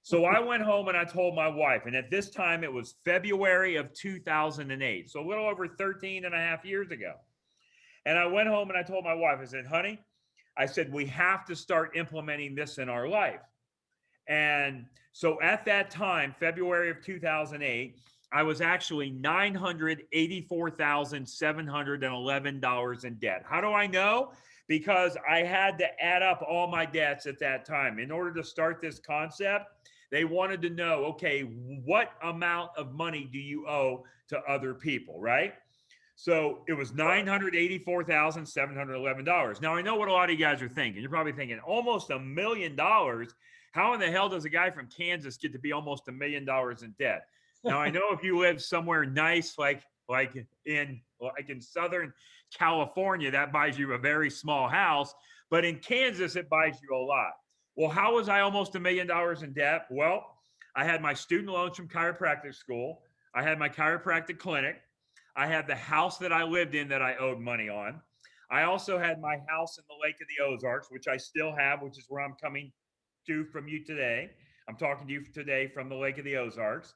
So I went home and I told my wife, and at this time it was February of 2008. So a little over 13 and a half years ago. And I went home and I told my wife, I said, honey, I said, we have to start implementing this in our life. And so at that time, February of 2008, I was actually $984,711 in debt. How do I know? Because I had to add up all my debts at that time. In order to start this concept, they wanted to know, okay, what amount of money do you owe to other people, right? So it was $984,711. Now I know what a lot of you guys are thinking. You're probably thinking almost $1 million. How in the hell does a guy from Kansas get to be almost $1 million in debt? Now I know if you live somewhere nice, like in Southern California, that buys you a very small house, but in Kansas it buys you a lot. Well, how was I almost $1 million in debt? Well, I had my student loans from chiropractic school. I had my chiropractic clinic. I had the house that I lived in that I owed money on. I also had my house in the Lake of the Ozarks, which I still have, which is where I'm coming to from you today. I'm talking to you today from the Lake of the Ozarks.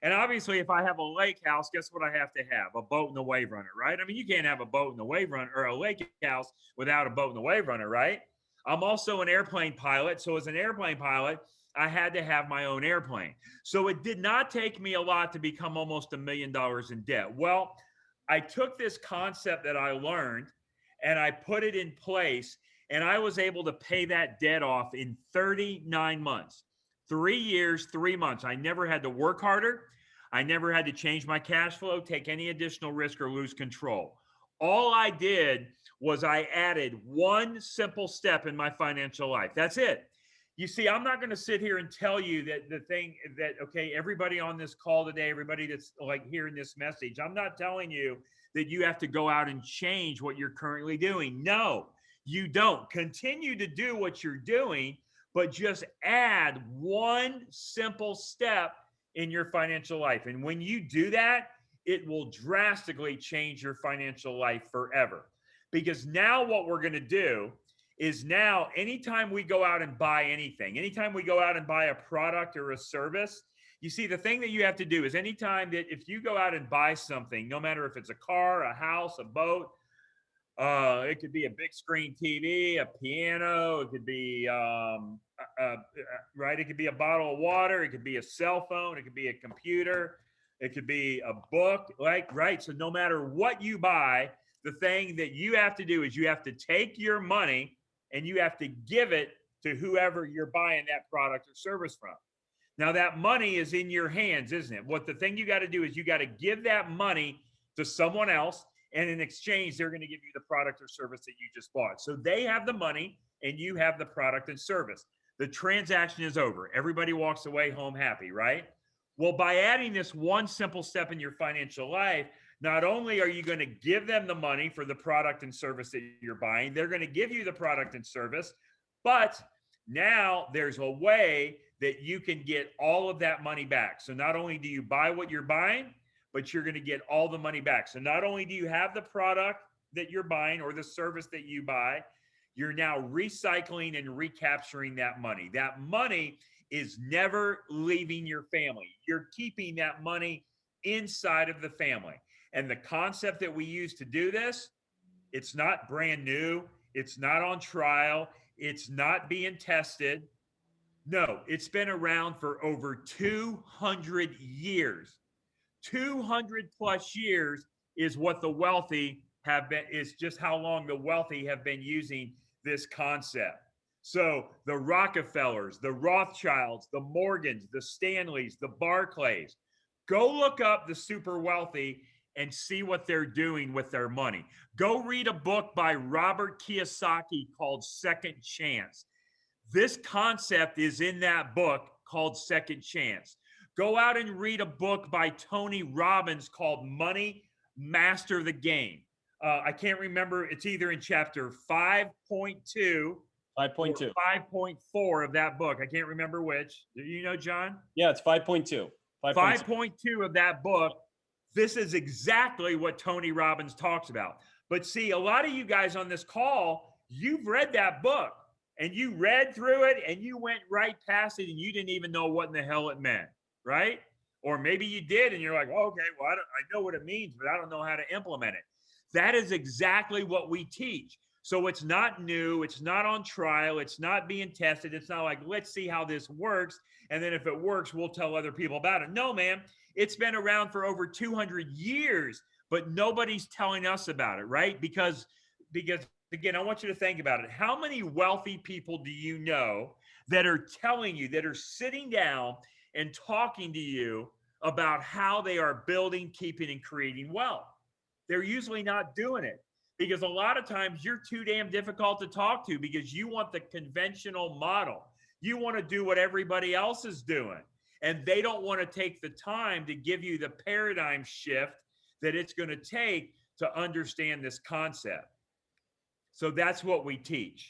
And obviously, if I have a lake house, guess what I have to have? A boat and a wave runner, right? I mean, you can't have a boat and a wave runner or a lake house without a boat and a wave runner, right? I'm also an airplane pilot. So as an airplane pilot, I had to have my own airplane. So it did not take me a lot to become almost $1 million in debt. Well, I took this concept that I learned and I put it in place, and I was able to pay that debt off in 39 months. 3 years, 3 months. I never had to work harder. I never had to change my cash flow, take any additional risk, or lose control. All I did was I added one simple step in my financial life. That's it. You see, I'm not going to sit here and tell you that the thing that, okay, everybody on this call today, everybody that's like hearing this message, I'm not telling you that you have to go out and change what you're currently doing. No, you don't. Continue to do what you're doing, but just add one simple step in your financial life. And when you do that, it will drastically change your financial life forever. Because now what we're going to do is now anytime we go out and buy anything, anytime we go out and buy a product or a service, you see, the thing that you have to do is anytime that if you go out and buy something, no matter if it's a car, a house, a boat, it could be a big screen TV, a piano, it could be, right? It could be a bottle of water. It could be a cell phone. It could be a computer. It could be a book, right? So no matter what you buy, the thing that you have to do is you have to take your money and you have to give it to whoever you're buying that product or service from. Now that money is in your hands, isn't it? What the thing you got to do is you got to give that money to someone else, and in exchange, they're going to give you the product or service that you just bought. So they have the money and you have the product and service. The transaction is over. Everybody walks away home happy, right? Well, by adding this one simple step in your financial life, not only are you going to give them the money for the product and service that you're buying, they're going to give you the product and service, but now there's a way that you can get all of that money back. So not only do you buy what you're buying, but you're going to get all the money back. So not only do you have the product that you're buying or the service that you buy, you're now recycling and recapturing that money. That money is never leaving your family. You're keeping that money inside of the family. And the concept that we use to do this, it's not brand new. It's not on trial. It's not being tested. No, it's been around for over 200 years. 200 plus years is what the wealthy have been, is just how long the wealthy have been using this concept. So the Rockefellers, the Rothschilds, the Morgans, the Stanleys, the Barclays, go look up the super wealthy and see what they're doing with their money. Go read a book by Robert Kiyosaki called Second Chance. This concept is in that book called Second Chance. Go out and read a book by Tony Robbins called Money, Master the Game. I can't remember. It's either in chapter 5.2 5.2. 5.4 of that book. I can't remember which. Do you know, John? Yeah, it's 5.2. 5.2 of that book. This is exactly what Tony Robbins talks about. But see, a lot of you guys on this call, you've read that book. and you read through it and you went right past it and you didn't even know what in the hell it meant, right? Or maybe you did and you're like, oh, okay, well, I know what it means, but I don't know how to implement it. That is exactly what we teach. So it's not new, it's not on trial, it's not being tested. It's not like, let's see how this works. And then if it works, we'll tell other people about it. No, man, it's been around for over 200 years, but nobody's telling us about it, right? Because again, I want you to think about it. How many wealthy people do you know that are telling you, that are sitting down and talking to you about how they are building, keeping, and creating wealth? They're usually not doing it because a lot of times you're too damn difficult to talk to because you want the conventional model. You want to do what everybody else is doing. And they don't want to take the time to give you the paradigm shift that it's going to take to understand this concept. So that's what we teach.